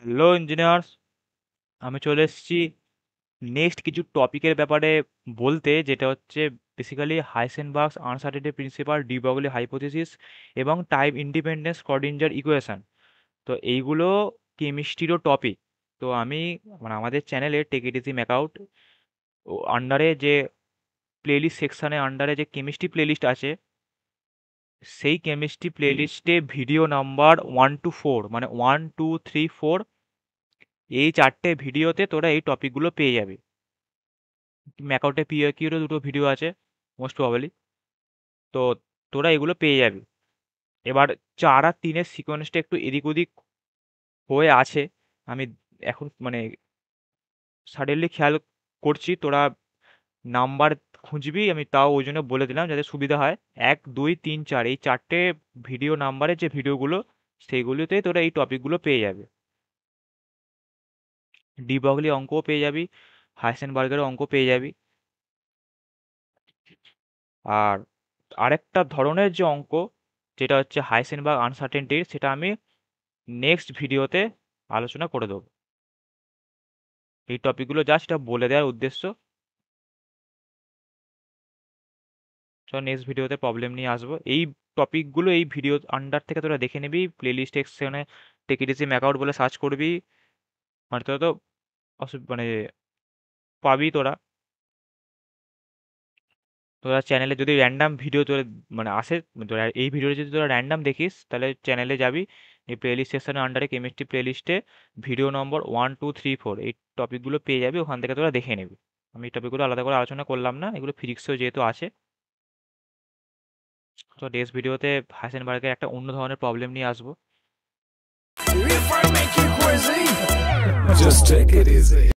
Hello engineers, আমি চলে এসেছি নেক্সট কিছু টপিকের ব্যাপারে বলতে, যেটা হচ্ছে basically Heisenberg's uncertainty principle, de Broglie hypothesis এবং টাইম ইন্ডিপেন্ডেন্ট স্ক্রডিঞ্জার ইকুয়েশন। তো এইগুলো কেমিস্ট্রিরও টপিক। তো আমি মানে আমাদের চ্যানেলে টেক ইট ইজি ম্যাকআউট আন্ডারে যে প্লেলিস্ট সেকশানে আন্ডারে যে কেমিস্ট্রি প্লেলিস্ট আছে, সেই কেমিস্ট্রি প্লেলিস্টে ভিডিও নাম্বার 1 to 4, মানে 1 2 3 4, এই চারটে ভিডিওতে তোরা এই টপিকগুলো পেয়ে যাবি। ম্যাকআউটে পিওকিউরও দুটো ভিডিও আছে মোস্ট প্রবাবলি। তো তোরা এগুলো পেয়ে যাবি। এবার 4 আর 3-এর সিকোয়েন্সটা একটু এদিক ওদিক হয়ে আছে। আমি এখন মানে সাডেনলি খেয়াল করছি, তোরা নাম্বার খুঁজবি, আমি তাও ওই জন্য বলে দিলাম যাতে সুবিধা হয়। 1 2 3 4 এই চারটে ভিডিও নাম্বারের যে ভিডিওগুলো, সেইগুলোতেই তোরা এই টপিকগুলো পেয়ে যাবে। ডি বগলি অঙ্কও পেয়ে যাবি, হাইসেনবার্গেরও অঙ্ক পেয়ে যাবি। আর আরেকটা ধরনের যে অঙ্ক, যেটা হচ্ছে হাইসেনবার্গ আনসার্টেনটির, সেটা আমি নেক্সট ভিডিওতে আলোচনা করে দেবো। এই টপিকগুলো জাস্ট এটা বলে দেওয়ার উদ্দেশ্য। চল নেক্সট ভিডিওতে প্রবলেম নিয়ে আসবো। এই টপিকগুলো এই ভিডিও আন্ডার থেকে তোরা দেখে নিবি, প্লেলিস্ট সেকশনে টেকিডিসি ম্যাকআউট বলে সার্চ করবি, মানে তোরা তো মানে পাবি তোরা। তোরা চ্যানেলে যদি র্যান্ডাম ভিডিও তোরা মানে আসে, তোরা এই ভিডিওটা যদি তোরা র্যান্ডাম দেখিস, তাহলে চ্যানেলে যাবি, এই প্লেলিস্ট সেকশনের আন্ডারে কেমিস্ট্রি প্লেলিস্টে ভিডিও নম্বর 1 2 3 4 এই টপিকগুলো পেয়ে যাবি, ওখান থেকে তোরা দেখে নিবি। আমি এই টপিকগুলো আলাদা করে আলোচনা করলাম না, এগুলো ফিজিক্সেও যেহেতু আছে। তো নেক্সট ভিডিওতে হাইসেনবার্গের একটা অন্য ধরনের প্রবলেম নিয়ে আসবো। If I make you crazy, just take it easy.